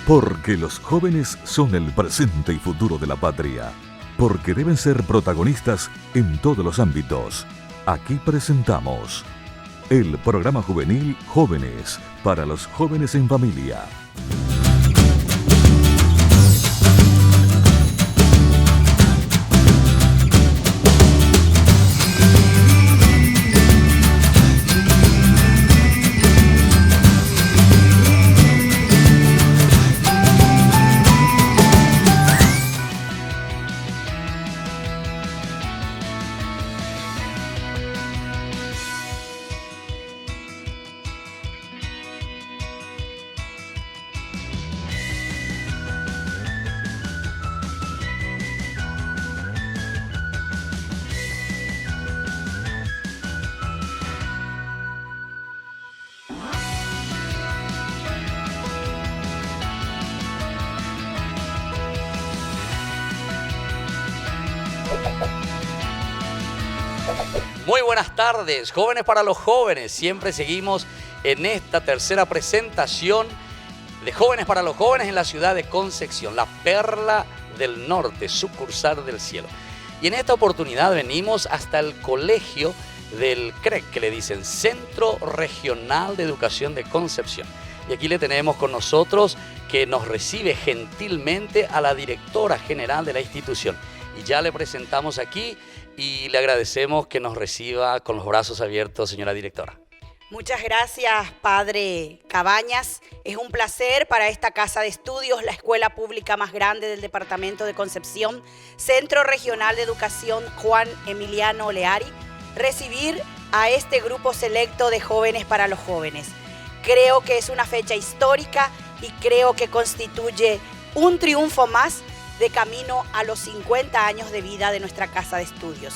Porque los jóvenes son el presente y futuro de la patria. Porque deben ser protagonistas en todos los ámbitos. Aquí presentamos el programa juvenil Jóvenes, para los jóvenes en familia. Muy buenas tardes, jóvenes para los jóvenes. Siempre seguimos en esta tercera presentación de Jóvenes para los Jóvenes en la ciudad de Concepción, la perla del norte, sucursal del cielo. Y en esta oportunidad venimos hasta el colegio del CREC, que le dicen Centro Regional de Educación de Concepción. Y aquí le tenemos con nosotros que nos recibe gentilmente a la directora general de la institución. Y ya le presentamos aquí y le agradecemos que nos reciba con los brazos abiertos, señora directora. Muchas gracias, padre Cabañas. Es un placer para esta casa de estudios, la escuela pública más grande del departamento de Concepción, Centro Regional de Educación Juan Emiliano Leari, recibir a este grupo selecto de Jóvenes para los Jóvenes. Creo que es una fecha histórica y creo que constituye un triunfo más de camino a los 50 años de vida de nuestra casa de estudios.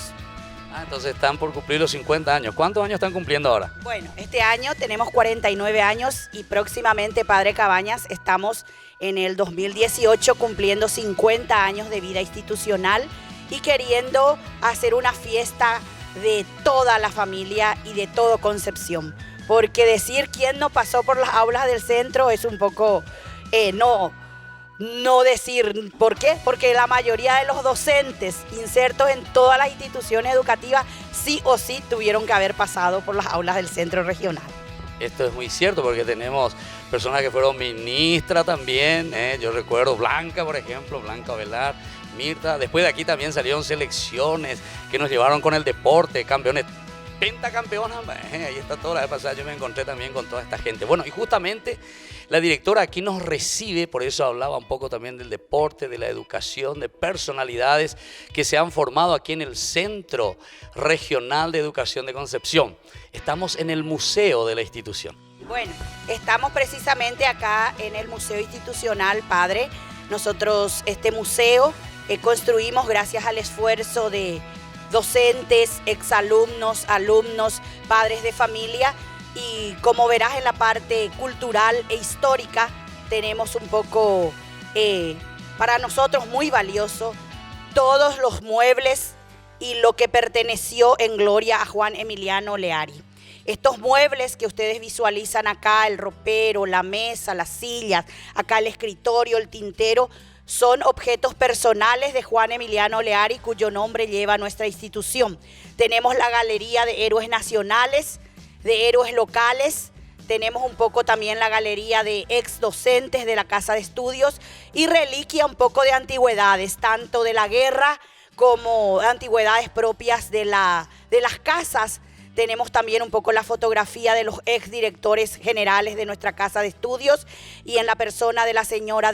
Entonces están por cumplir los 50 años. ¿Cuántos años están cumpliendo ahora? Bueno, este año tenemos 49 años y próximamente, padre Cabañas, estamos en el 2018 cumpliendo 50 años de vida institucional y queriendo hacer una fiesta de toda la familia y de todo Concepción. Porque decir quién no pasó por las aulas del centro es un poco no decir. ¿Por qué? Porque la mayoría de los docentes insertos en todas las instituciones educativas sí o sí tuvieron que haber pasado por las aulas del centro regional. Esto es muy cierto porque tenemos personas que fueron ministras también, yo recuerdo Blanca, por ejemplo, Blanca Velar, Mirta. Después de aquí también salieron selecciones que nos llevaron con el deporte, campeones, pentacampeonas, ahí está toda la vez pasada, yo me encontré también con toda esta gente. Bueno, y justamente la directora aquí nos recibe, por eso hablaba un poco también del deporte, de la educación, de personalidades que se han formado aquí en el Centro Regional de Educación de Concepción. Estamos en el museo de la institución. Bueno, estamos precisamente acá en el Museo Institucional, padre. Nosotros este museo construimos gracias al esfuerzo de docentes, exalumnos, alumnos, padres de familia, y como verás en la parte cultural e histórica tenemos un poco, para nosotros muy valioso, todos los muebles y lo que perteneció en gloria a Juan Emiliano Leari. Estos muebles que ustedes visualizan acá, el ropero, la mesa, las sillas, acá el escritorio, el tintero, son objetos personales de Juan Emiliano Leari, cuyo nombre lleva nuestra institución. Tenemos la galería de héroes nacionales, de héroes locales, tenemos un poco también la galería de ex docentes de la casa de estudios y reliquia un poco de antigüedades, tanto de la guerra como antigüedades propias de las casas. Tenemos también un poco la fotografía de los exdirectores generales de nuestra casa de estudios y en la persona de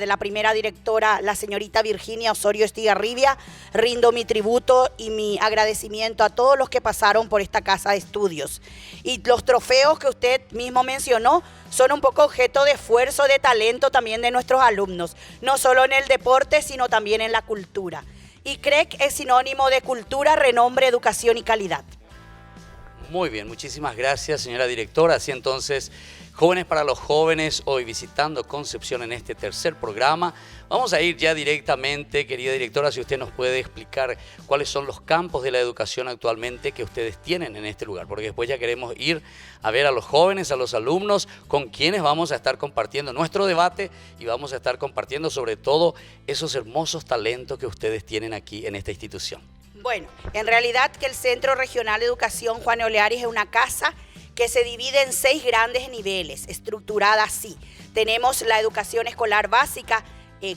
la primera directora, la señorita Virginia Osorio Estigarribia, rindo mi tributo y mi agradecimiento a todos los que pasaron por esta casa de estudios. Y los trofeos que usted mismo mencionó son un poco objeto de esfuerzo, de talento también de nuestros alumnos, no solo en el deporte, sino también en la cultura. Y CREC es sinónimo de cultura, renombre, educación y calidad. Muy bien, muchísimas gracias, señora directora. Así entonces, Jóvenes para los Jóvenes, hoy visitando Concepción en este tercer programa. Vamos a ir ya directamente, querida directora, si usted nos puede explicar cuáles son los campos de la educación actualmente que ustedes tienen en este lugar, porque después ya queremos ir a ver a los jóvenes, a los alumnos, con quienes vamos a estar compartiendo nuestro debate y vamos a estar compartiendo sobre todo esos hermosos talentos que ustedes tienen aquí en esta institución. Bueno, en realidad que el Centro Regional de Educación Juan Olearis es una casa que se divide en 6 grandes niveles, estructurada así. Tenemos la educación escolar básica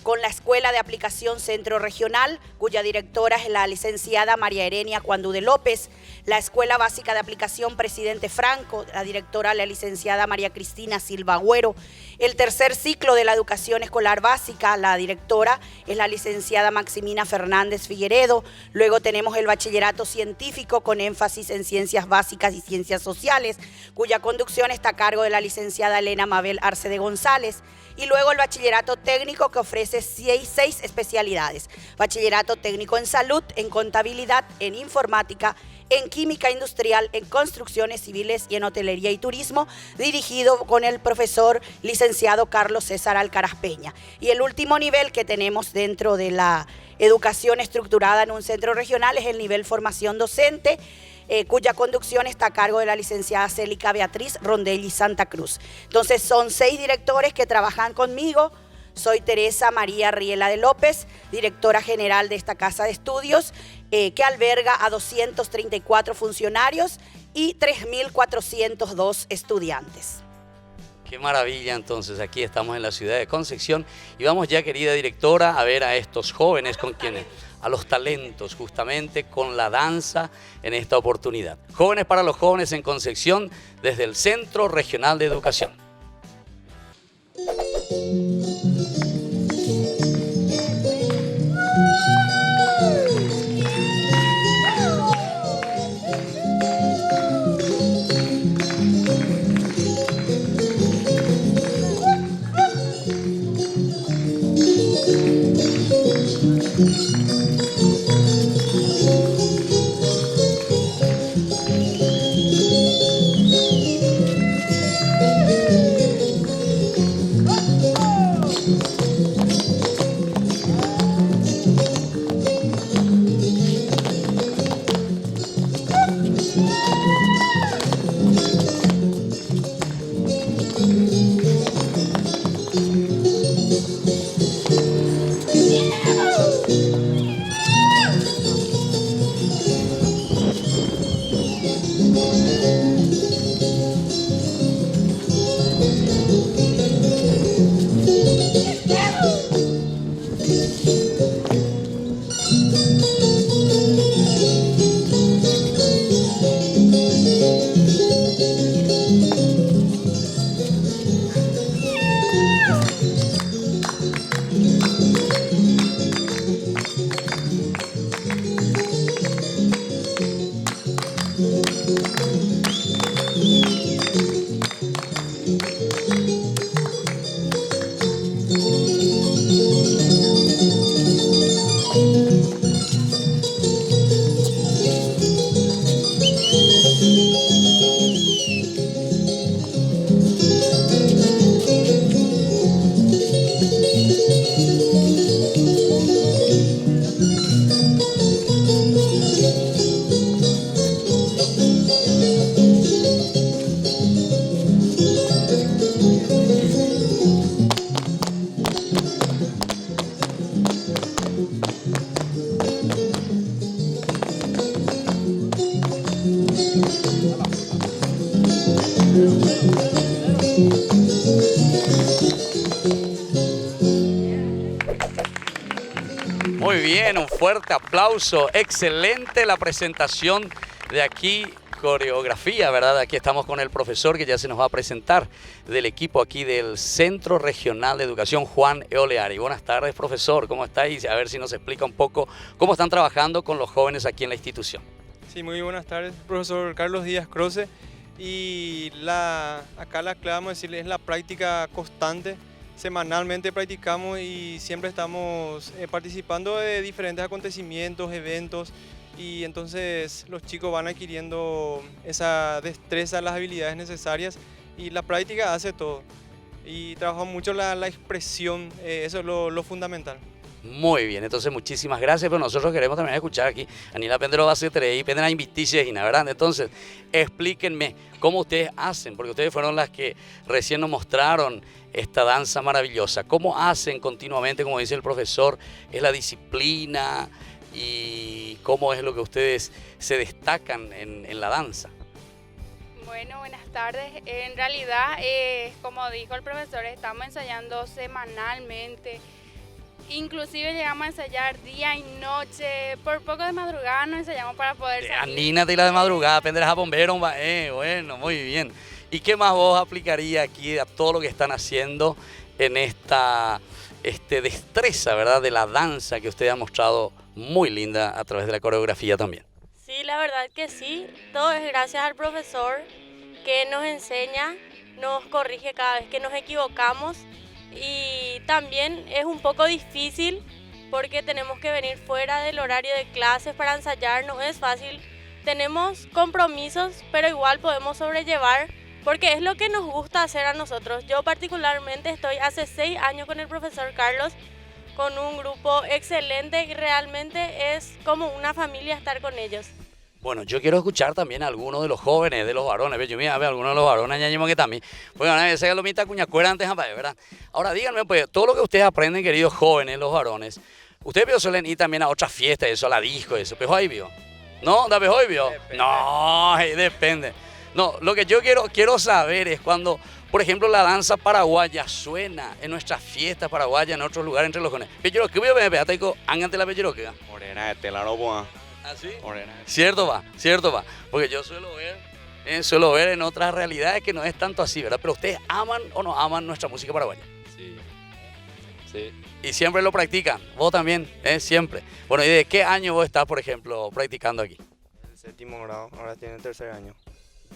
con la Escuela de Aplicación Centro Regional, cuya directora es la licenciada María Erenia Cuandude López, la Escuela Básica de Aplicación Presidente Franco, la directora la licenciada María Cristina Silva Agüero. El tercer ciclo de la educación escolar básica, la directora es la licenciada Maximina Fernández Figueredo. Luego tenemos el bachillerato científico con énfasis en ciencias básicas y ciencias sociales, cuya conducción está a cargo de la licenciada Elena Mabel Arce de González. Y luego el bachillerato técnico que ofrece 6 especialidades. Bachillerato técnico en salud, en contabilidad, en informática, en química industrial, en construcciones civiles y en hotelería y turismo, dirigido con el profesor licenciado Carlos César Alcaraz Peña. Y el último nivel que tenemos dentro de la educación estructurada en un centro regional es el nivel formación docente, cuya conducción está a cargo de la licenciada Célica Beatriz Rondelli Santa Cruz. Entonces son 6 directores que trabajan conmigo. Soy Teresa María Riela de López, directora general de esta casa de estudios, que alberga a 234 funcionarios y 3.402 estudiantes. Qué maravilla, entonces aquí estamos en la ciudad de Concepción y vamos ya, querida directora, a ver a estos jóvenes con quienes, a los talentos justamente con la danza en esta oportunidad. Jóvenes para los Jóvenes en Concepción desde el Centro Regional de Educación. Muy bien, un fuerte aplauso. Excelente la presentación de aquí, coreografía, ¿verdad? Aquí estamos con el profesor que ya se nos va a presentar del equipo aquí del Centro Regional de Educación Juan Olearis. Buenas tardes, profesor, ¿cómo estáis? A ver si nos explica un poco cómo están trabajando con los jóvenes aquí en la institución. Sí, muy buenas tardes, profesor Carlos Díaz Croce. Y acá la clave, vamos a decirle, es la práctica constante. Semanalmente practicamos y siempre estamos participando de diferentes acontecimientos, eventos, y entonces los chicos van adquiriendo esa destreza, las habilidades necesarias, y la práctica hace todo. Y trabajamos mucho la expresión, eso es lo fundamental. Muy bien, entonces muchísimas gracias, pero nosotros queremos también escuchar aquí a Nila Pendero Bacetere y Pendera Inviticiegina, ¿verdad? Entonces, explíquenme cómo ustedes hacen, porque ustedes fueron las que recién nos mostraron esta danza maravillosa. ¿Cómo hacen continuamente, como dice el profesor, es la disciplina y cómo es lo que ustedes se destacan en la danza? Bueno, buenas tardes. En realidad, como dijo el profesor, estamos ensayando semanalmente. Inclusive llegamos a ensayar día y noche. Por poco de madrugada nos ensayamos para poder salir. Anímate la de madrugada, penderás a bombero, bueno, muy bien. ¿Y qué más vos aplicaría aquí a todo lo que están haciendo en esta destreza, ¿verdad? De la danza que usted ha mostrado muy linda a través de la coreografía también. Sí, la verdad que sí. Todo es gracias al profesor que nos enseña, nos corrige cada vez que nos equivocamos. Y también es un poco difícil porque tenemos que venir fuera del horario de clases para ensayar, no es fácil. Tenemos compromisos, pero igual podemos sobrellevar porque es lo que nos gusta hacer a nosotros. Yo particularmente estoy hace 6 años con el profesor Carlos, con un grupo excelente y realmente es como una familia estar con ellos. Bueno, yo quiero escuchar también a algunos de los jóvenes, de los varones. Yo mira, algunos de los varones ya que también. Porque a veces lo mitad cuñacuera antes, ¿verdad? Ahora díganme, pues, todo lo que ustedes aprenden, queridos jóvenes, los varones, ustedes suelen ir también a otras fiestas, eso, a la disco, eso. ¿Pero ahí vio? ¿No? ¿Da hoy vio? No, depende. No, lo que yo quiero saber es cuando, por ejemplo, la danza paraguaya suena en nuestras fiestas paraguayas, en otros lugares entre los jóvenes. Pero ¿qué voy a ver? Te digo, ante la pechiroquea. Morena de tela, no puedo. ¿Ah, sí? Morena. Cierto va. Porque yo suelo ver en otras realidades que no es tanto así, ¿verdad? Pero ustedes aman o no aman nuestra música paraguaya. Sí. Y siempre lo practican. Vos también, siempre. Bueno, ¿y de qué año vos estás, por ejemplo, practicando aquí? El 7º grado, ahora tiene el 3er año.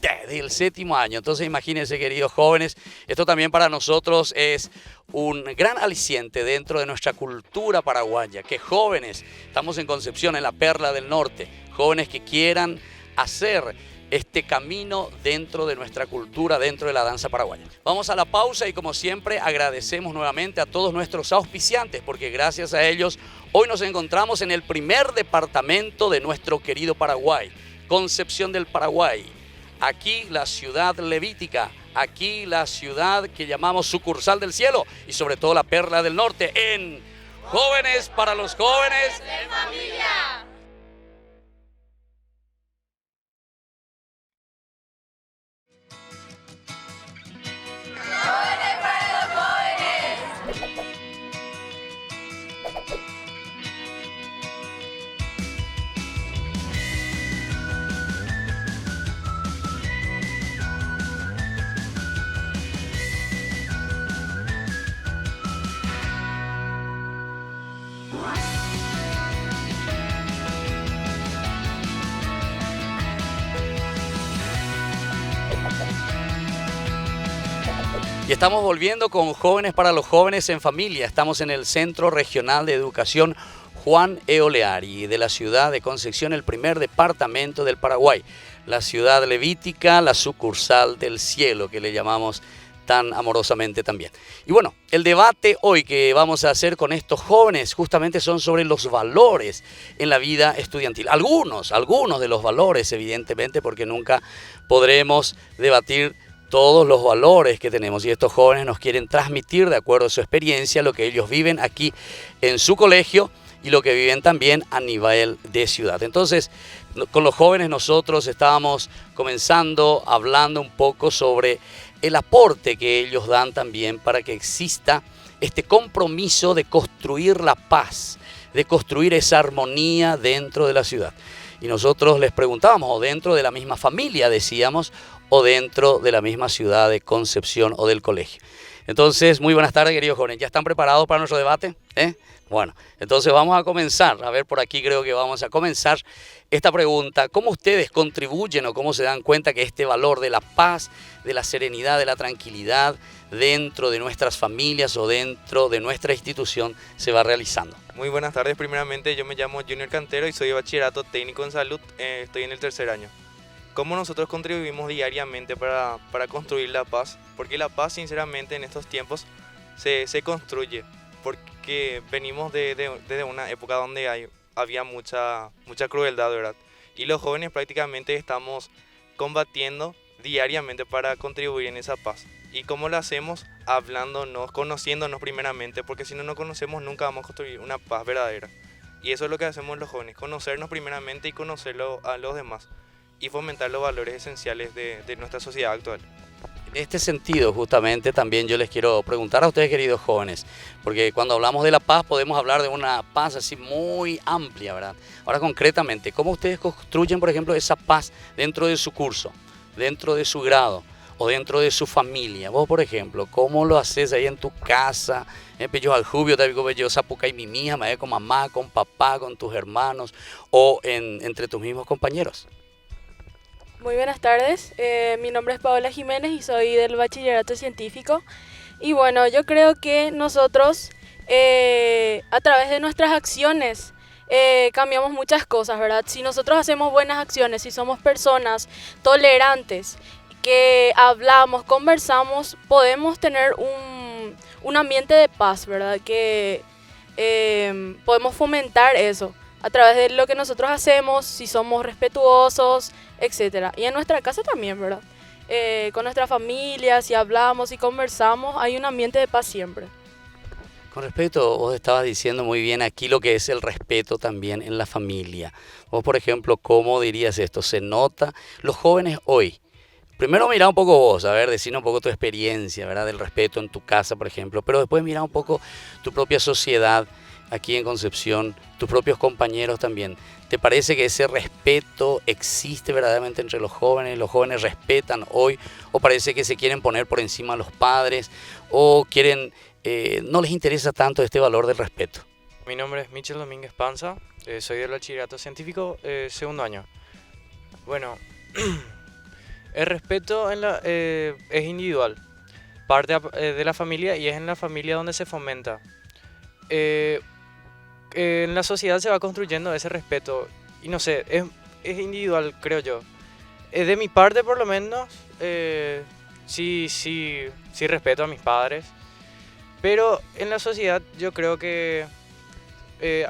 Desde el 7º año. Entonces imagínense, queridos jóvenes, esto también para nosotros es un gran aliciente dentro de nuestra cultura paraguaya, que jóvenes, estamos en Concepción, en la Perla del Norte, jóvenes que quieran hacer este camino dentro de nuestra cultura, dentro de la danza paraguaya. Vamos a la pausa y como siempre agradecemos nuevamente a todos nuestros auspiciantes, porque gracias a ellos hoy nos encontramos en el primer departamento de nuestro querido Paraguay, Concepción del Paraguay. Aquí la ciudad levítica, aquí la ciudad que llamamos sucursal del cielo y sobre todo la Perla del Norte en Jóvenes para los Jóvenes en Familia. Y estamos volviendo con Jóvenes para los Jóvenes en Familia. Estamos en el Centro Regional de Educación Juan Eoleari de la ciudad de Concepción, el primer departamento del Paraguay. La ciudad levítica, la sucursal del cielo que le llamamos tan amorosamente también. Y bueno, el debate hoy que vamos a hacer con estos jóvenes justamente son sobre los valores en la vida estudiantil. Algunos de los valores, evidentemente, porque nunca podremos debatir todos los valores que tenemos y estos jóvenes nos quieren transmitir de acuerdo a su experiencia lo que ellos viven aquí en su colegio y lo que viven también a nivel de ciudad. Entonces, con los jóvenes nosotros estábamos comenzando hablando un poco sobre el aporte que ellos dan también para que exista este compromiso de construir la paz, de construir esa armonía dentro de la ciudad. Y nosotros les preguntábamos, o dentro de la misma familia decíamos, o dentro de la misma ciudad de Concepción o del colegio. Entonces, muy buenas tardes, queridos jóvenes. ¿Ya están preparados para nuestro debate? Bueno, entonces vamos a comenzar. A ver, por aquí creo que vamos a comenzar esta pregunta. ¿Cómo ustedes contribuyen o cómo se dan cuenta que este valor de la paz, de la serenidad, de la tranquilidad dentro de nuestras familias o dentro de nuestra institución se va realizando? Muy buenas tardes. Primeramente, yo me llamo Junior Cantero y soy de bachillerato técnico en salud. Estoy en el 3er año. cómo nosotros contribuimos diariamente para construir la paz, porque la paz sinceramente en estos tiempos se construye, porque venimos de una época donde había mucha crueldad, ¿verdad? Y los jóvenes prácticamente estamos combatiendo diariamente para contribuir en esa paz. ¿Y cómo lo hacemos? Hablándonos, conociéndonos primeramente, porque si no nos conocemos nunca vamos a construir una paz verdadera. Y eso es lo que hacemos los jóvenes, conocernos primeramente y conocerlo a los demás y fomentar los valores esenciales de nuestra sociedad actual. En este sentido, justamente, también yo les quiero preguntar a ustedes, queridos jóvenes, porque cuando hablamos de la paz podemos hablar de una paz así muy amplia, ¿verdad? Ahora, concretamente, ¿cómo ustedes construyen, por ejemplo, esa paz dentro de su curso, dentro de su grado o dentro de su familia? Vos, por ejemplo, ¿cómo lo haces ahí en tu casa? Yo al jubio, te digo, yo sapuca y mi mija, con mamá, con papá, con tus hermanos o entre tus mismos compañeros. Muy buenas tardes, mi nombre es Paola Jiménez y soy del Bachillerato Científico. Y bueno, yo creo que nosotros a través de nuestras acciones cambiamos muchas cosas, ¿verdad? Si nosotros hacemos buenas acciones, si somos personas tolerantes, que hablamos, conversamos, podemos tener un ambiente de paz, ¿verdad? Que podemos fomentar eso a través de lo que nosotros hacemos, si somos respetuosos, etcétera. Y en nuestra casa también, ¿verdad? Con nuestra familia, si hablamos y conversamos, hay un ambiente de paz siempre. Con respecto, vos estabas diciendo muy bien aquí lo que es el respeto también en la familia. Vos, por ejemplo, ¿cómo dirías esto? ¿Se nota? Los jóvenes hoy, primero mira un poco vos, a ver, decir un poco tu experiencia, ¿verdad? Del respeto en tu casa, por ejemplo, pero después mira un poco tu propia sociedad aquí en Concepción, tus propios compañeros también. ¿Te parece que ese respeto existe verdaderamente entre los jóvenes respetan hoy, o parece que se quieren poner por encima a los padres, o quieren, no les interesa tanto este valor del respeto? Mi nombre es Michel Domínguez Panza, soy del Bachillerato Científico, segundo año. Bueno, el respeto es individual, parte de la familia, y es en la familia donde se fomenta. En la sociedad se va construyendo ese respeto y no sé, es individual, creo yo. De mi parte, por lo menos, sí respeto a mis padres, pero en la sociedad yo creo que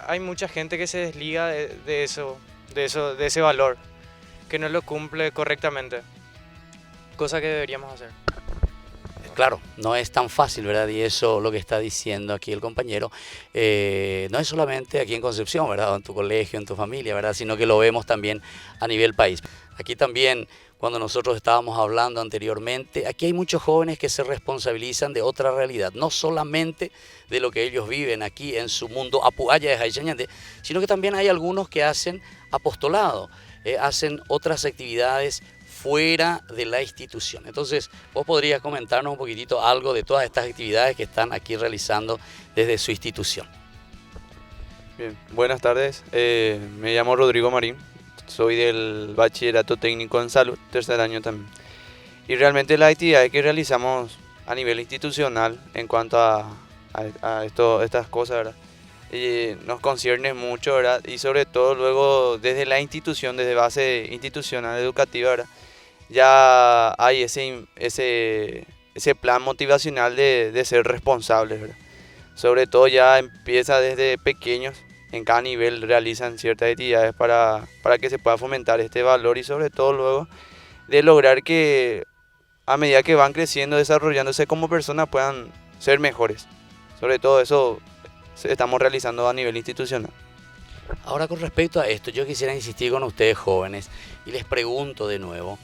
hay mucha gente que se desliga de ese valor, que no lo cumple correctamente, cosa que deberíamos hacer. Claro, no es tan fácil, ¿verdad? Y eso lo que está diciendo aquí el compañero, no es solamente aquí en Concepción, ¿verdad? O en tu colegio, en tu familia, ¿verdad? Sino que lo vemos también a nivel país. Aquí también, cuando nosotros estábamos hablando anteriormente, aquí hay muchos jóvenes que se responsabilizan de otra realidad, no solamente de lo que ellos viven aquí en su mundo apuaya de Jaichañante, sino que también hay algunos que hacen apostolado, hacen otras actividades fuera de la institución. Entonces, vos podrías comentarnos un poquitito algo de todas estas actividades que están aquí realizando desde su institución. Bien, buenas tardes. Me llamo Rodrigo Marín, soy del Bachillerato Técnico en Salud, tercer año también. Y realmente las actividades que realizamos a nivel institucional en cuanto a estas cosas, ¿verdad? Nos concierne mucho, ¿verdad? Y sobre todo luego desde la institución, desde base institucional educativa, ¿verdad? Ya hay ese plan motivacional de ser responsables, ¿verdad? Sobre todo ya empieza desde pequeños, en cada nivel realizan ciertas actividades para que se pueda fomentar este valor y sobre todo luego de lograr que a medida que van creciendo, desarrollándose como personas puedan ser mejores. Sobre todo eso estamos realizando a nivel institucional. Ahora, con respecto a esto, yo quisiera insistir con ustedes jóvenes y les pregunto de nuevo,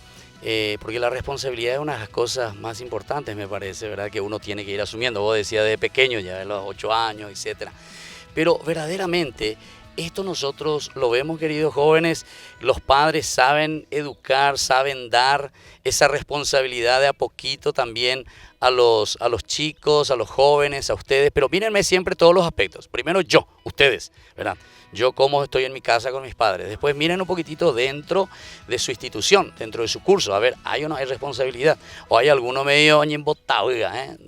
porque la responsabilidad es una de las cosas más importantes, me parece, ¿verdad? Que uno tiene que ir asumiendo. Vos decías de pequeño, ya de los 8 años, etcétera. Pero verdaderamente esto nosotros lo vemos, queridos jóvenes, los padres saben educar, saben dar esa responsabilidad de a poquito también a los chicos, a los jóvenes, a ustedes, pero mírenme siempre todos los aspectos. Primero yo, ustedes, ¿verdad? Yo cómo estoy en mi casa con mis padres. Después miren un poquitito dentro de su institución, dentro de su curso. A ver, ¿hay o no hay responsabilidad? ¿O hay alguno medio embotado,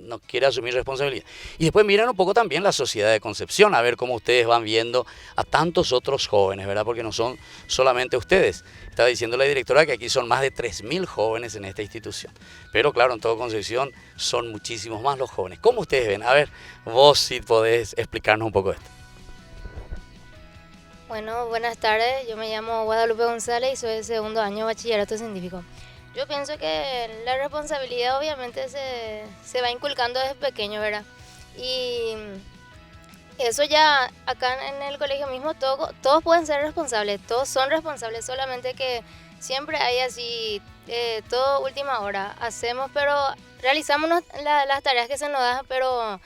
no quiere asumir responsabilidad? Y después miren un poco también la sociedad de Concepción, a ver cómo ustedes van viendo a tantos otros jóvenes, ¿verdad? Porque no son solamente ustedes. Estaba diciendo la directora que aquí son más de 3.000 jóvenes en esta institución. Pero claro, en todo Concepción son muchísimos más los jóvenes. ¿Cómo ustedes ven? A ver, vos si podés explicarnos un poco esto. Bueno, buenas tardes. Yo me llamo Guadalupe González y soy de segundo año de bachillerato científico. Yo pienso que la responsabilidad obviamente se va inculcando desde pequeño, ¿verdad? Y eso ya acá en el colegio mismo todos pueden ser responsables, todos son responsables, solamente que siempre hay así, todo última hora. Hacemos, pero realizamos las tareas que se nos dan, pero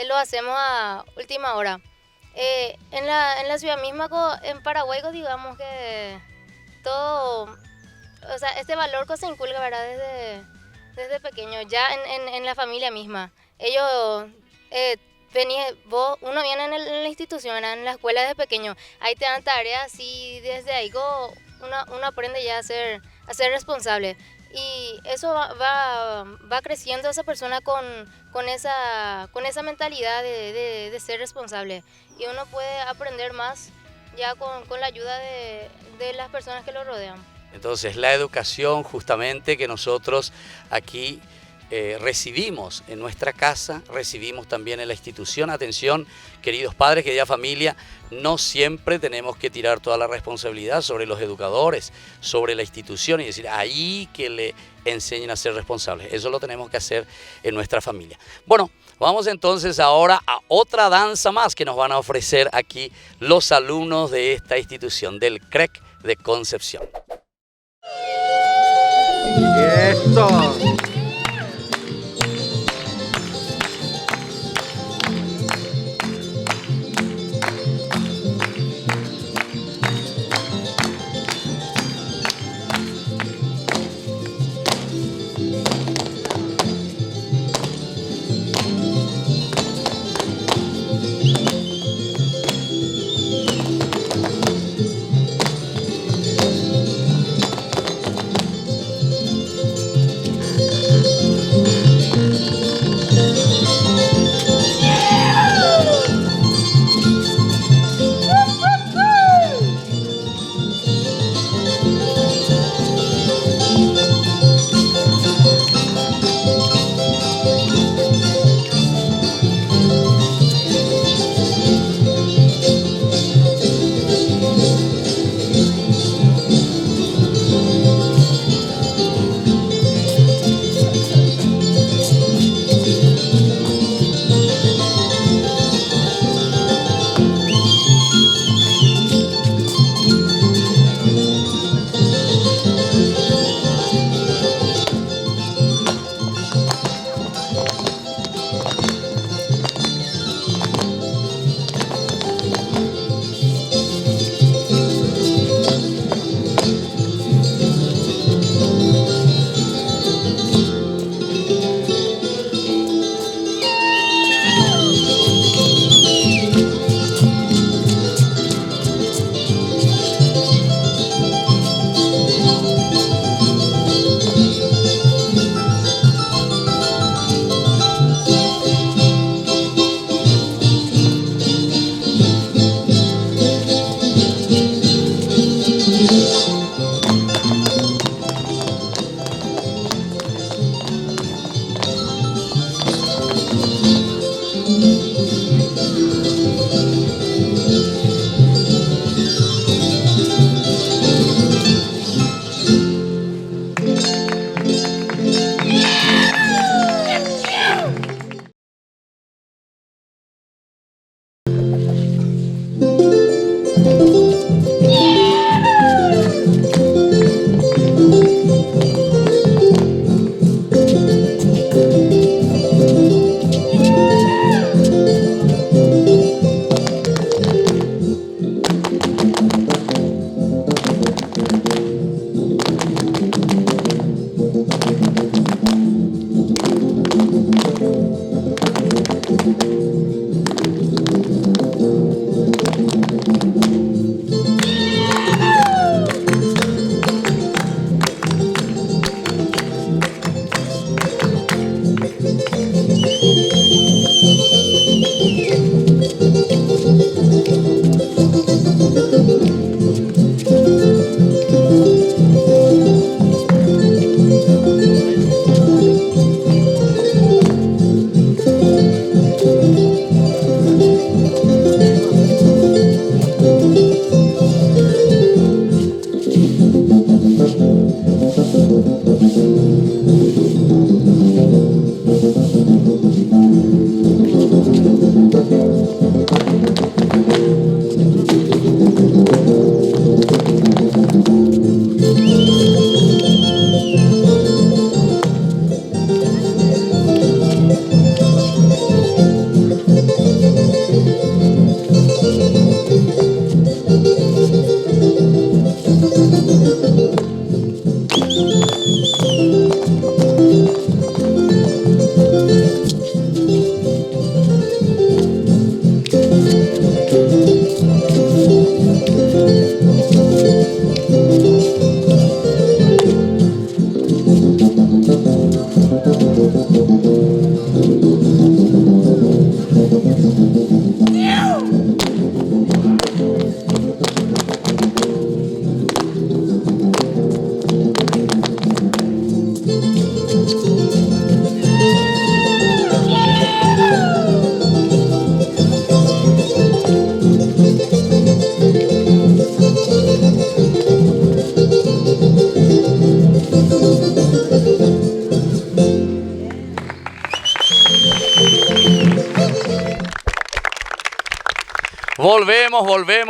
lo hacemos a última hora. En la ciudad misma, en Paraguay, digamos que todo, o sea, este valor que se inculca, ¿verdad? Desde pequeño, ya en la familia misma. Ellos, uno viene en la institución, en la escuela desde pequeño, ahí te dan tareas y desde ahí uno aprende ya a ser responsable. Y eso va creciendo esa persona con esa mentalidad de ser responsable. Y uno puede aprender más ya con la ayuda de las personas que lo rodean. Entonces, la educación justamente que nosotros aquí recibimos en nuestra casa, recibimos también en la institución. Atención, queridos padres, querida familia, no siempre tenemos que tirar toda la responsabilidad sobre los educadores, sobre la institución y decir ahí que le enseñen a ser responsables. Eso lo tenemos que hacer en nuestra familia. Bueno, vamos entonces ahora a otra danza más que nos van a ofrecer aquí los alumnos de esta institución, del CREC de Concepción. ¡Eso!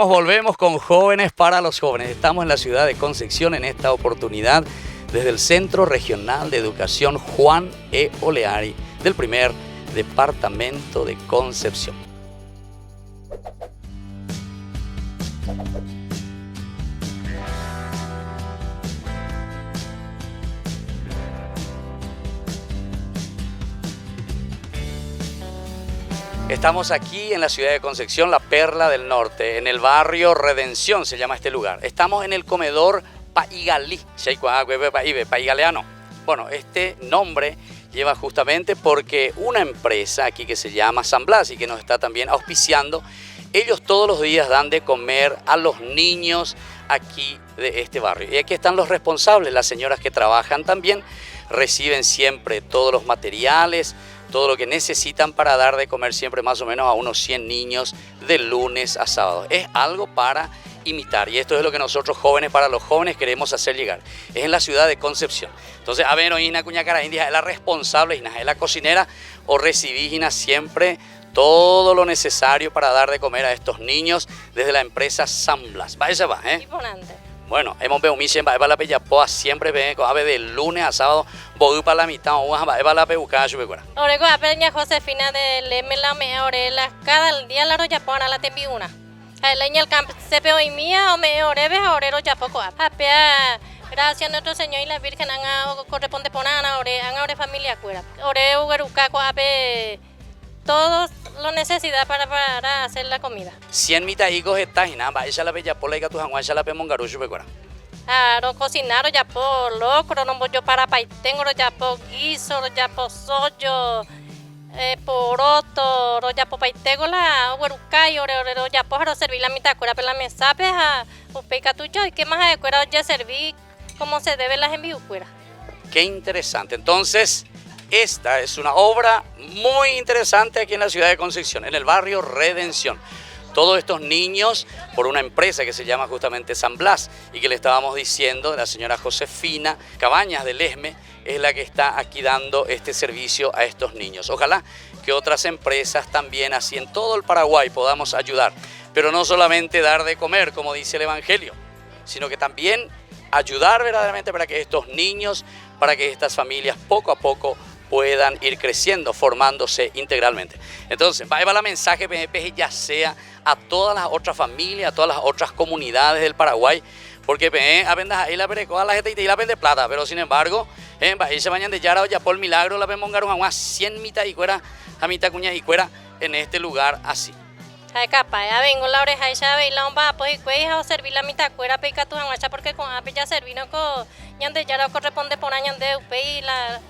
Volvemos con Jóvenes para los Jóvenes. Estamos en la ciudad de Concepción en esta oportunidad desde el Centro Regional de Educación Juan E. Oleari del primer departamento de Concepción. Estamos aquí en la ciudad de Concepción, la Perla del Norte, en el barrio Redención se llama este lugar. Estamos en el comedor Paigalí, Paigaleano. Bueno, este nombre lleva justamente porque una empresa aquí que se llama San Blas y que nos está también auspiciando, ellos todos los días dan de comer a los niños aquí de este barrio. Y aquí están los responsables, las señoras que trabajan también, reciben siempre todos los materiales, todo lo que necesitan para dar de comer siempre más o menos a unos 100 niños de lunes a sábado. Es algo para imitar y esto es lo que nosotros Jóvenes para los Jóvenes queremos hacer llegar. Es en la ciudad de Concepción. Entonces, a ver, Ina Cuñacara India es la responsable, Ina es la cocinera o recibís Ina siempre todo lo necesario para dar de comer a estos niños desde la empresa San Blas. Vaya va, ¿eh? Bueno, hemos visto mi siempre para la pellapoa siempre ven con ave de lunes a sábado voy para la mitad o va para la peuca yo recuerda. Ahora con apeña Josefina de Lemela me orela cada día la roya pona la tembi una. El año el camp se peo y mía o me orebe orero ya poco apea. Gracias a nuestro Señor y la Virgen han corresponde ponana ore han ore familia cuera. Ore ugeruca co ape todos lo necesidad para hacer la comida. 100 mitahigos está y nada, esa la bella pola y que tu janguan esa la pe mongarucho recuerda. No cocinar ya por locro, no yo para paitengo ya por guiso, ya por sollo, poroto, ya por paitengo la huerucay, ya por servir la mitad cuera per la mesa peja, un pecatucho y qué más de cuera ya servir como se debe las enviucuera. Qué interesante. Entonces, esta es una obra muy interesante aquí en la ciudad de Concepción, en el barrio Redención. Todos estos niños por una empresa que se llama justamente San Blas y que le estábamos diciendo, la señora Josefina Cabañas del ESME, es la que está aquí dando este servicio a estos niños. Ojalá que otras empresas también así en todo el Paraguay podamos ayudar, pero no solamente dar de comer, como dice el Evangelio, sino que también ayudar verdaderamente para que estos niños, para que estas familias poco a poco puedan ir creciendo, formándose integralmente. Entonces, va a llevar el mensaje PNP ya sea a todas las otras familias, a todas las otras comunidades del Paraguay, porque apenas ahí la pereco a la gente y la vende plata, pero sin embargo, ahí se bañan de Yara o ya por milagro la mongaron a 100 mitad y cuera, a mitad cuña y cuera en este lugar así. Ay capaz, ya vengo la oreja y ya ve la bomba pues y cueja o servir la mitad cuera peca tu janguacha porque con ape ya servino con ñande Yara corresponde por año de upe y la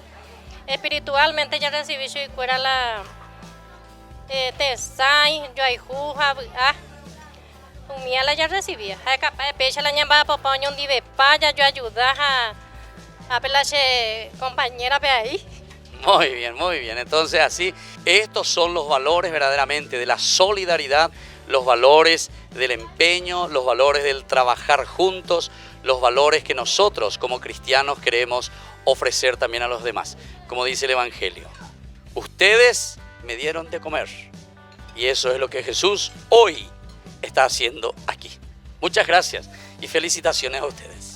espiritualmente ya recibí y cuera la tesai yo hay juja un mía la ya recibía ay capaz de pecha la ñamba popaño un dive paya yo ayuda a pelache compañera pe ahí. Muy bien. Entonces así, estos son los valores verdaderamente de la solidaridad, los valores del empeño, los valores del trabajar juntos, los valores que nosotros como cristianos queremos ofrecer también a los demás. Como dice el Evangelio, ustedes me dieron de comer y eso es lo que Jesús hoy está haciendo aquí. Muchas gracias y felicitaciones a ustedes.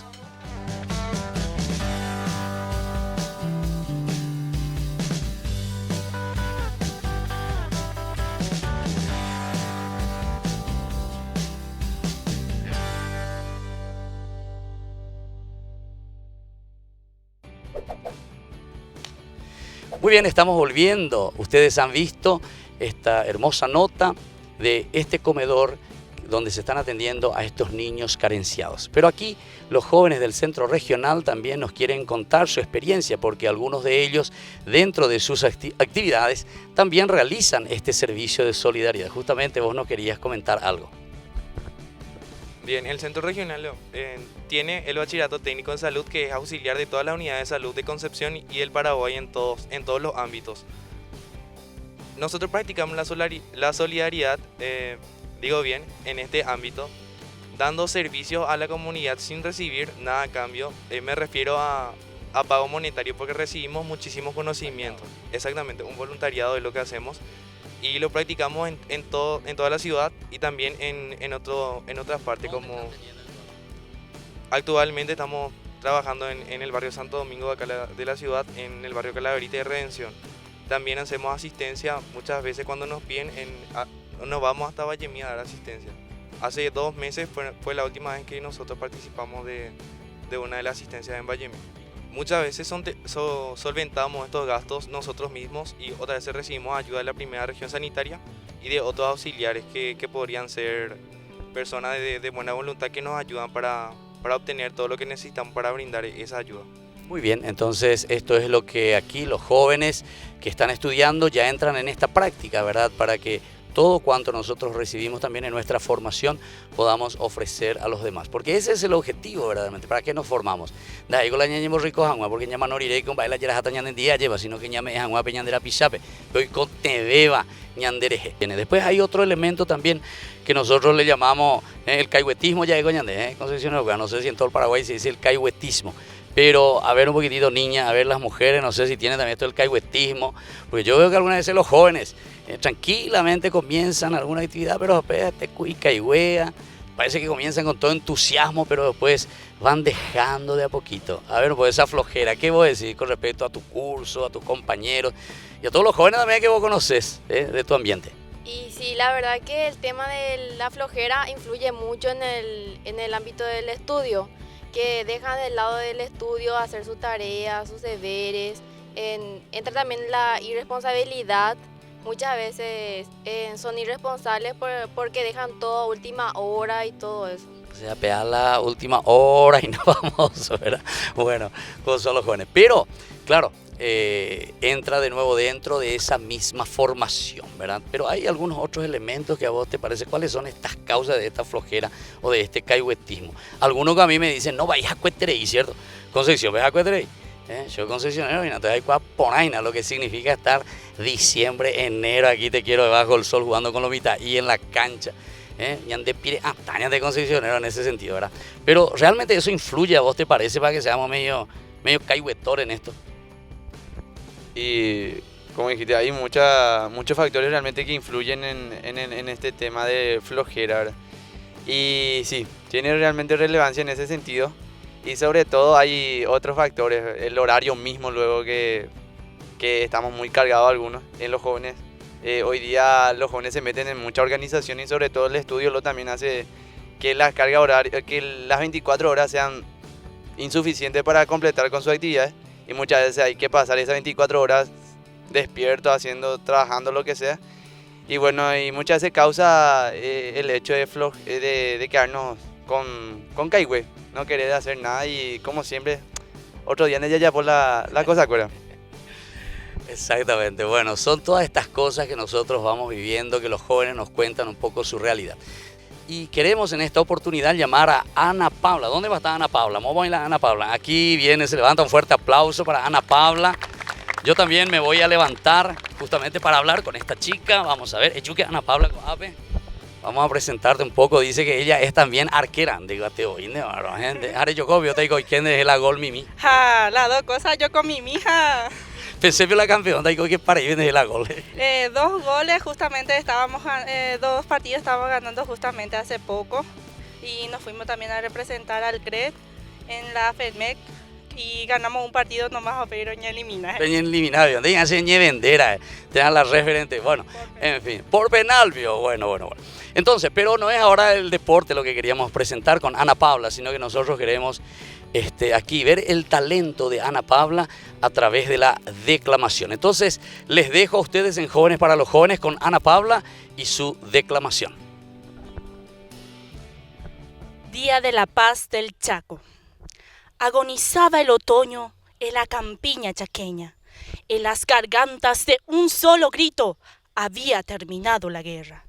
Muy bien, estamos volviendo. Ustedes han visto esta hermosa nota de este comedor donde se están atendiendo a estos niños carenciados. Pero aquí los jóvenes del centro regional también nos quieren contar su experiencia, porque algunos de ellos, dentro de sus actividades, también realizan este servicio de solidaridad. Justamente vos nos querías comentar algo. Bien, el centro regional tiene el bachillerato técnico en salud, que es auxiliar de todas las unidades de salud de Concepción y el Paraguay en todos los ámbitos. Nosotros practicamos la solidaridad, en este ámbito, dando servicios a la comunidad sin recibir nada a cambio. Me refiero a pago monetario, porque recibimos muchísimos conocimientos. Exactamente, un voluntariado es lo que hacemos y lo practicamos en toda la ciudad y también en otras partes. Como actualmente estamos trabajando en el barrio Santo Domingo de acá de la ciudad, en el barrio Calaverita y Redención. También hacemos asistencia muchas veces cuando nos piden, nos vamos hasta Vallemí a dar asistencia. Hace 2 meses fue la última vez que nosotros participamos de una de las asistencias en Vallemí. Muchas veces solventamos estos gastos nosotros mismos y otras veces recibimos ayuda de la primera región sanitaria y de otros auxiliares que podrían ser personas de buena voluntad que nos ayudan para obtener todo lo que necesitamos para brindar esa ayuda. Muy bien, entonces esto es lo que aquí los jóvenes que están estudiando ya entran en esta práctica, ¿verdad? Para que todo cuanto nosotros recibimos también en nuestra formación podamos ofrecer a los demás. Porque ese es el objetivo, verdaderamente. ¿Para qué nos formamos? Da igual la ñañemos rico hangua, porque ñama no iré con baila ya la ñan en día lleva, sino que ñame hangua peñandera pichape, hoy con te beba ñandereje. Después hay otro elemento también que nosotros le llamamos el caihuetismo, ya digo ñande, Concepción, no sé si en todo el Paraguay se dice el caihuetismo. Pero a ver un poquitito, niña, a ver las mujeres, no sé si tienen también esto del caihuetismo, porque yo veo que algunas veces los jóvenes tranquilamente comienzan alguna actividad, pero después te cuica y huea, parece que comienzan con todo entusiasmo, pero después van dejando de a poquito. A ver, pues esa flojera, ¿qué vos decís con respecto a tu curso, a tus compañeros y a todos los jóvenes también que vos conoces de tu ambiente? Y sí, la verdad que el tema de la flojera influye mucho en el ámbito del estudio, que dejan del lado del estudio hacer sus tareas, sus deberes, entra también la irresponsabilidad. Muchas veces son irresponsables porque dejan todo a última hora y todo eso. O sea, pegar la última hora y nos vamos, ¿verdad? Bueno, con son los jóvenes. Pero, claro, entra de nuevo dentro de esa misma formación, ¿verdad? Pero hay algunos otros elementos que a vos te parece, ¿cuáles son estas causas de esta flojera o de este caihuetismo? Algunos que a mí me dicen, no, vayas a Cueterey, ¿cierto? Concepción, ¿ves a Cueterey? Yo concesionero, y entonces hay cosas ponaina, lo que significa estar diciembre, enero, aquí te quiero debajo del sol jugando con los mitad y en la cancha. Y de pire tañas de concesionero en ese sentido, ¿verdad? Pero realmente eso influye, ¿a vos te parece, para que seamos medio caihuetor en esto? Y como dijiste, hay muchos factores realmente que influyen en este tema de flojera, ¿verdad? Y sí, tiene realmente relevancia en ese sentido. Y sobre todo hay otros factores, el horario mismo luego que estamos muy cargados algunos en los jóvenes. Hoy día los jóvenes se meten en mucha organización y sobre todo el estudio lo también hace que las cargas horarias, que las 24 horas sean insuficientes para completar con sus actividades. Y muchas veces hay que pasar esas 24 horas despierto, trabajando lo que sea. Y bueno, y muchas veces causa el hecho de quedarnos con caigüe, no querer hacer nada y como siempre, otro día en ya por la cosa acuerda. Exactamente, bueno, son todas estas cosas que nosotros vamos viviendo, que los jóvenes nos cuentan un poco su realidad. Y queremos en esta oportunidad llamar a Ana Paula. ¿Dónde va a estar Ana Paula? Vamos a ir a Ana Paula. Aquí viene, se levanta un fuerte aplauso para Ana Paula. Yo también me voy a levantar justamente para hablar con esta chica. Vamos a ver, ¿echuque Ana Paula? Vamos a presentarte un poco. Dice que ella es también arquera. Dígate hoy, ¿no? Ahora yo copio, te digo, ¿quién es la gol mimi? Las dos cosas yo con mi mija. Pensé que la campeona, te digo que para ahí viene la gol. 2 goles, justamente 2 partidos estábamos ganando justamente hace poco. Y nos fuimos también a representar al CRED en la FEDMEC. Y ganamos un partido nomás, pero ya eliminaron. Eliminaron, ¿dónde hace vendera? Tengan la referente, bueno, en fin, por penal, vio, bueno. Entonces, pero no es ahora el deporte lo que queríamos presentar con Ana Paula, sino que nosotros queremos aquí ver el talento de Ana Paula a través de la declamación. Entonces, les dejo a ustedes en Jóvenes para los Jóvenes con Ana Paula y su declamación. Día de la Paz del Chaco. Agonizaba el otoño en la campiña chaqueña. En las gargantas de un solo grito había terminado la guerra.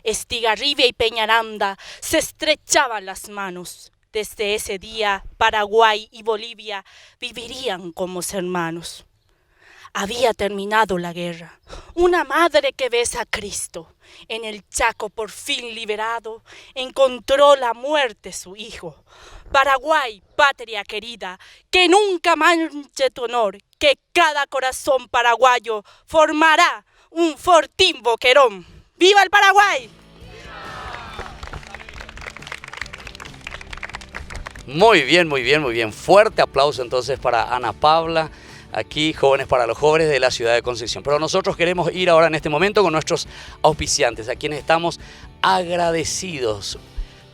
Estigarribia y Peñaranda se estrechaban las manos. Desde ese día, Paraguay y Bolivia vivirían como hermanos. Había terminado la guerra. Una madre que besa a Cristo. En el Chaco, por fin liberado, encontró la muerte su hijo. Paraguay, patria querida, que nunca manche tu honor, que cada corazón paraguayo formará un fortín boquerón. ¡Viva el Paraguay! Muy bien, muy bien, muy bien. Fuerte aplauso entonces para Ana Paula, aquí Jóvenes para los Jóvenes de la ciudad de Concepción. Pero nosotros queremos ir ahora en este momento con nuestros auspiciantes, a quienes estamos agradecidos,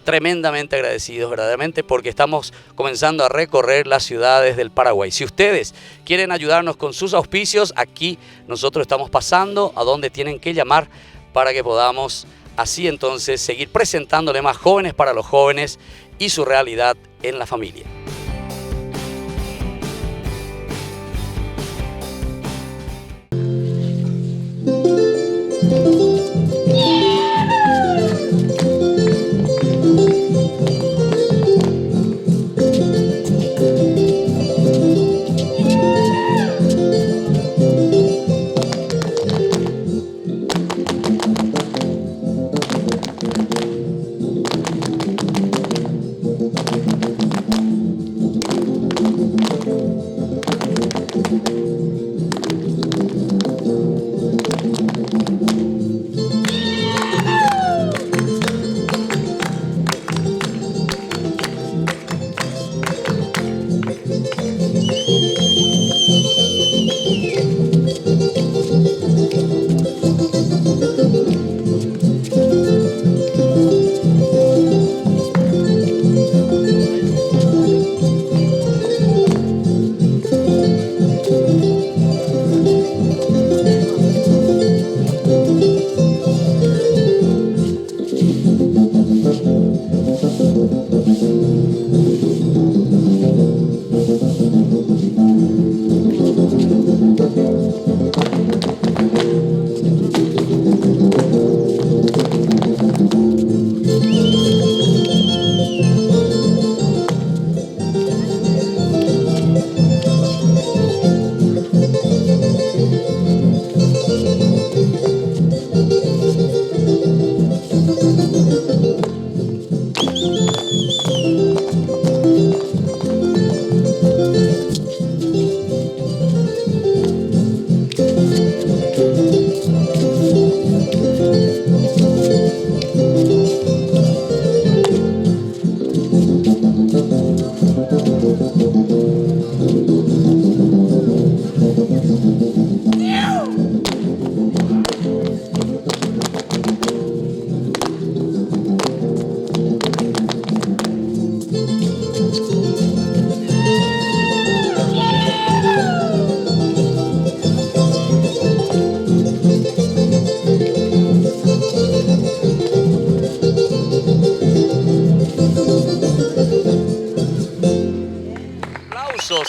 tremendamente agradecidos verdaderamente, porque estamos comenzando a recorrer las ciudades del Paraguay. Si ustedes quieren ayudarnos con sus auspicios, aquí nosotros estamos pasando a donde tienen que llamar para que podamos así entonces seguir presentándole más Jóvenes para los Jóvenes y su realidad en la familia.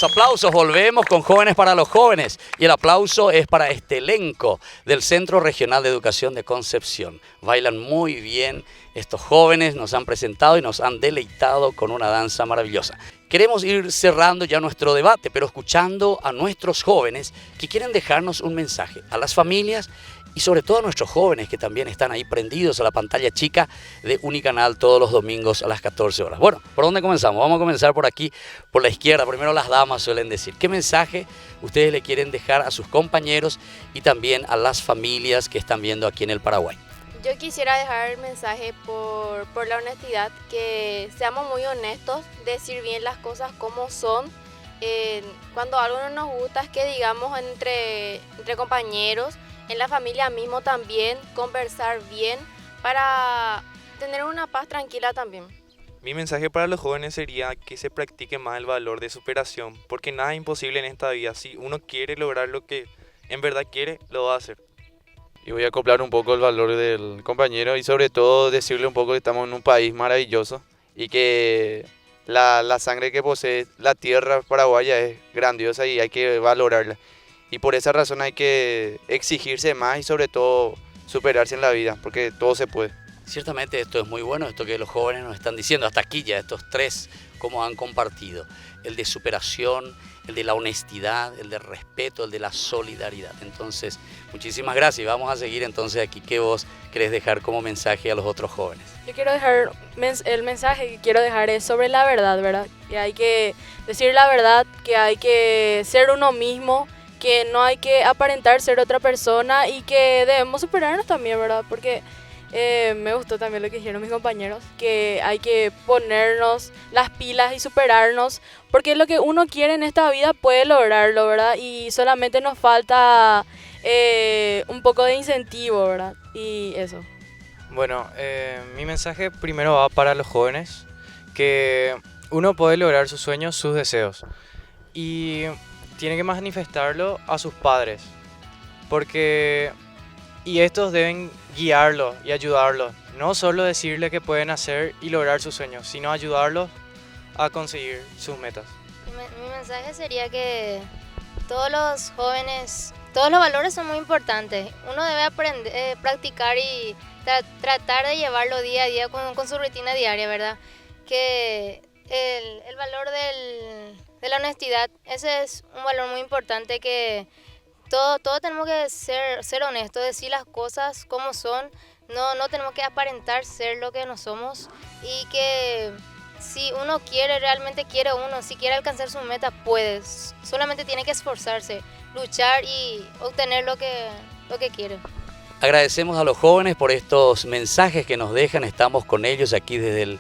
Aplausos, volvemos con Jóvenes para los Jóvenes y el aplauso es para este elenco del Centro Regional de Educación de Concepción. Bailan muy bien estos jóvenes, nos han presentado y nos han deleitado con una danza maravillosa. Queremos ir cerrando ya nuestro debate, pero escuchando a nuestros jóvenes que quieren dejarnos un mensaje a las familias y sobre todo a nuestros jóvenes que también están ahí prendidos a la pantalla chica de Unicanal todos los domingos a las 14 horas. Bueno, ¿por dónde comenzamos? Vamos a comenzar por aquí, por la izquierda. Primero las damas suelen decir. ¿Qué mensaje ustedes le quieren dejar a sus compañeros y también a las familias que están viendo aquí en el Paraguay? Yo quisiera dejar el mensaje por la honestidad, que seamos muy honestos, decir bien las cosas como son. Cuando algo no nos gusta, es que digamos entre compañeros, en la familia mismo también, conversar bien para tener una paz tranquila también. Mi mensaje para los jóvenes sería que se practique más el valor de superación, porque nada es imposible en esta vida. Si uno quiere lograr lo que en verdad quiere, lo va a hacer. Y voy a acoplar un poco el valor del compañero y sobre todo decirle un poco que estamos en un país maravilloso y que la sangre que posee la tierra paraguaya es grandiosa y hay que valorarla. Y por esa razón hay que exigirse más y sobre todo superarse en la vida, porque todo se puede. Ciertamente esto es muy bueno, esto que los jóvenes nos están diciendo, hasta aquí ya estos tres, como han compartido, el de superación, el de la honestidad, el del respeto, el de la solidaridad. Entonces, muchísimas gracias y vamos a seguir entonces aquí. ¿Qué vos querés dejar como mensaje a los otros jóvenes? Yo quiero dejar, el mensaje que quiero dejar es sobre la verdad, ¿verdad? Que hay que decir la verdad, que hay que ser uno mismo, que no hay que aparentar ser otra persona y que debemos superarnos también, ¿verdad? Porque me gustó también lo que dijeron mis compañeros, que hay que ponernos las pilas y superarnos, porque lo que uno quiere en esta vida puede lograrlo, ¿verdad? Y solamente nos falta un poco de incentivo, ¿verdad? Y eso. Bueno, mi mensaje primero va para los jóvenes, que uno puede lograr sus sueños, sus deseos, y tiene que manifestarlo a sus padres, porque y estos deben guiarlos y ayudarlos, no solo decirle que pueden hacer y lograr sus sueños, sino ayudarlos a conseguir sus metas. Mi mensaje sería que todos los jóvenes, todos los valores son muy importantes. Uno debe aprender, practicar y tratar de llevarlo día a día con su rutina diaria, ¿verdad? Que el valor de la honestidad, ese es un valor muy importante, que todos tenemos que ser honestos, decir las cosas como son, no tenemos que aparentar ser lo que no somos, y que si uno quiere, realmente quiere uno, si quiere alcanzar su meta, puede, solamente tiene que esforzarse, luchar y obtener lo que quiere. Agradecemos a los jóvenes por estos mensajes que nos dejan, estamos con ellos aquí desde el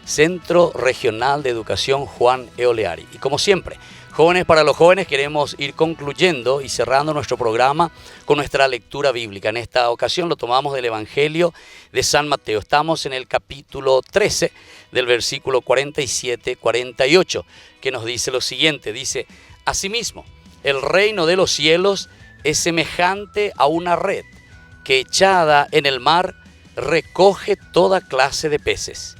Centro Regional de Educación Juan Eoleari. Y como siempre, Jóvenes para los Jóvenes, queremos ir concluyendo y cerrando nuestro programa con nuestra lectura bíblica. En esta ocasión lo tomamos del Evangelio de San Mateo. Estamos en el capítulo 13 del versículo 47-48, que nos dice lo siguiente. Dice: asimismo, el reino de los cielos es semejante a una red que, echada en el mar, recoge toda clase de peces.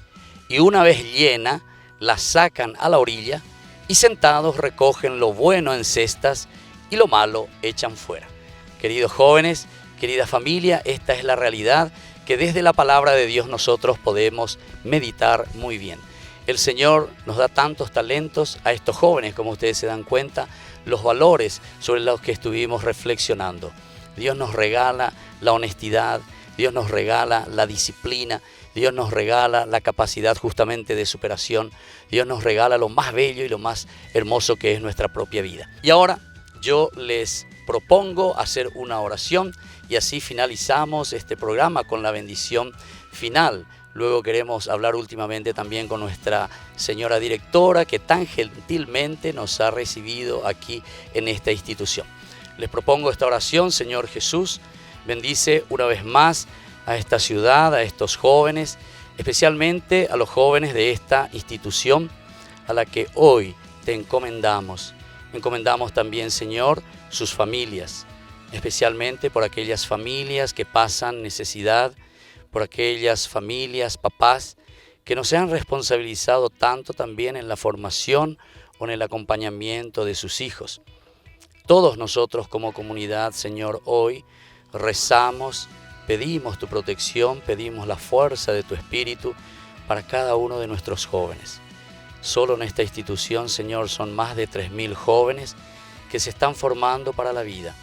Y una vez llena, la sacan a la orilla, y sentados recogen lo bueno en cestas y lo malo echan fuera. Queridos jóvenes, querida familia, esta es la realidad que desde la palabra de Dios nosotros podemos meditar muy bien. El Señor nos da tantos talentos a estos jóvenes, como ustedes se dan cuenta, los valores sobre los que estuvimos reflexionando. Dios nos regala la honestidad, Dios nos regala la disciplina, Dios nos regala la capacidad justamente de superación. Dios nos regala lo más bello y lo más hermoso que es nuestra propia vida. Y ahora yo les propongo hacer una oración y así finalizamos este programa con la bendición final. Luego queremos hablar últimamente también con nuestra señora directora, que tan gentilmente nos ha recibido aquí en esta institución. Les propongo esta oración. Señor Jesús, bendice una vez más a esta ciudad, a estos jóvenes, especialmente a los jóvenes de esta institución a la que hoy te encomendamos. Encomendamos también, Señor, sus familias, especialmente por aquellas familias que pasan necesidad, por aquellas familias, papás, que no se han responsabilizado tanto también en la formación o en el acompañamiento de sus hijos. Todos nosotros como comunidad, Señor, hoy rezamos, pedimos tu protección, pedimos la fuerza de tu Espíritu para cada uno de nuestros jóvenes. Solo en esta institución, Señor, son más de 3.000 jóvenes que se están formando para la vida.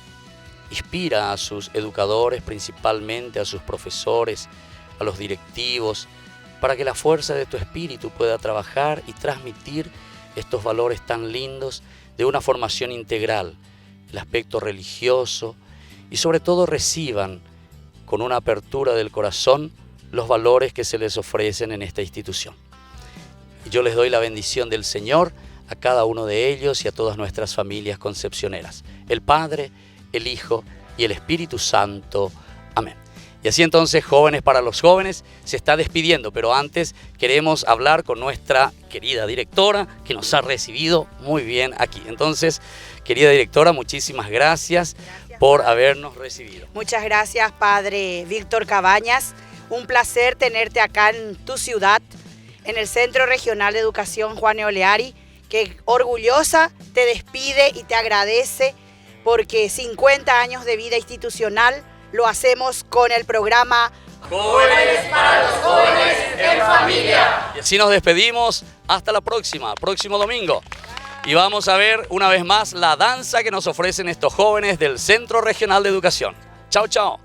Inspira a sus educadores, principalmente a sus profesores, a los directivos, para que la fuerza de tu Espíritu pueda trabajar y transmitir estos valores tan lindos de una formación integral, el aspecto religioso, y sobre todo reciban con una apertura del corazón los valores que se les ofrecen en esta institución. Y yo les doy la bendición del Señor a cada uno de ellos y a todas nuestras familias concepcioneras, el Padre, el Hijo y el Espíritu Santo. Amén. Y así entonces, Jóvenes para los Jóvenes se está despidiendo, pero antes queremos hablar con nuestra querida directora, que nos ha recibido muy bien aquí. Entonces, querida directora, muchísimas gracias por habernos recibido. Muchas gracias, Padre Víctor Cabañas. Un placer tenerte acá en tu ciudad. en el Centro Regional de Educación Juan Eoleari, que orgullosa te despide y te agradece porque 50 años de vida institucional lo hacemos con el programa Jóvenes para los Jóvenes en Familia. Y así nos despedimos. Hasta la próxima, próximo domingo. Y vamos a ver una vez más la danza que nos ofrecen estos jóvenes del Centro Regional de Educación. Chao, chao.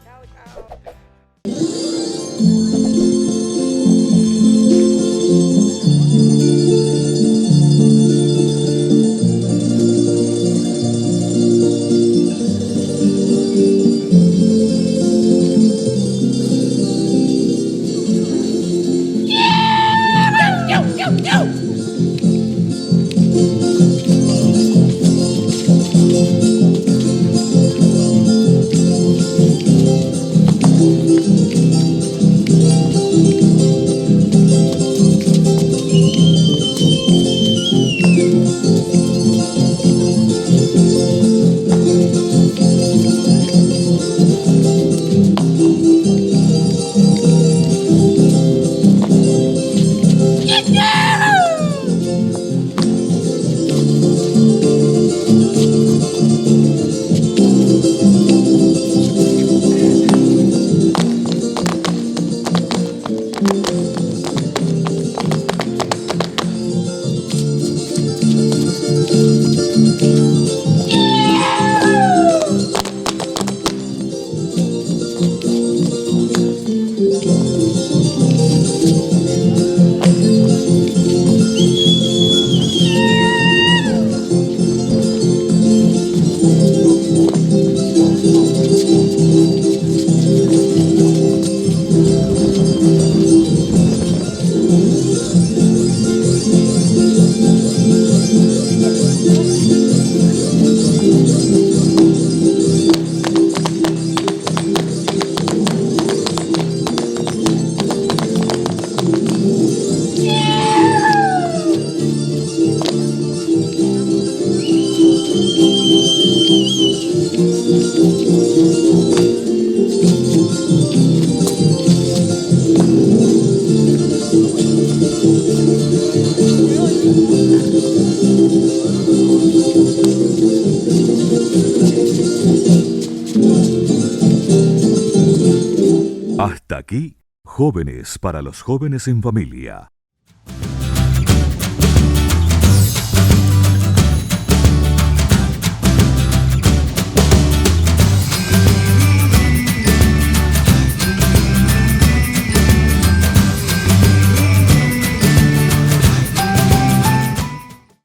Hasta aquí, Jóvenes para los Jóvenes en Familia.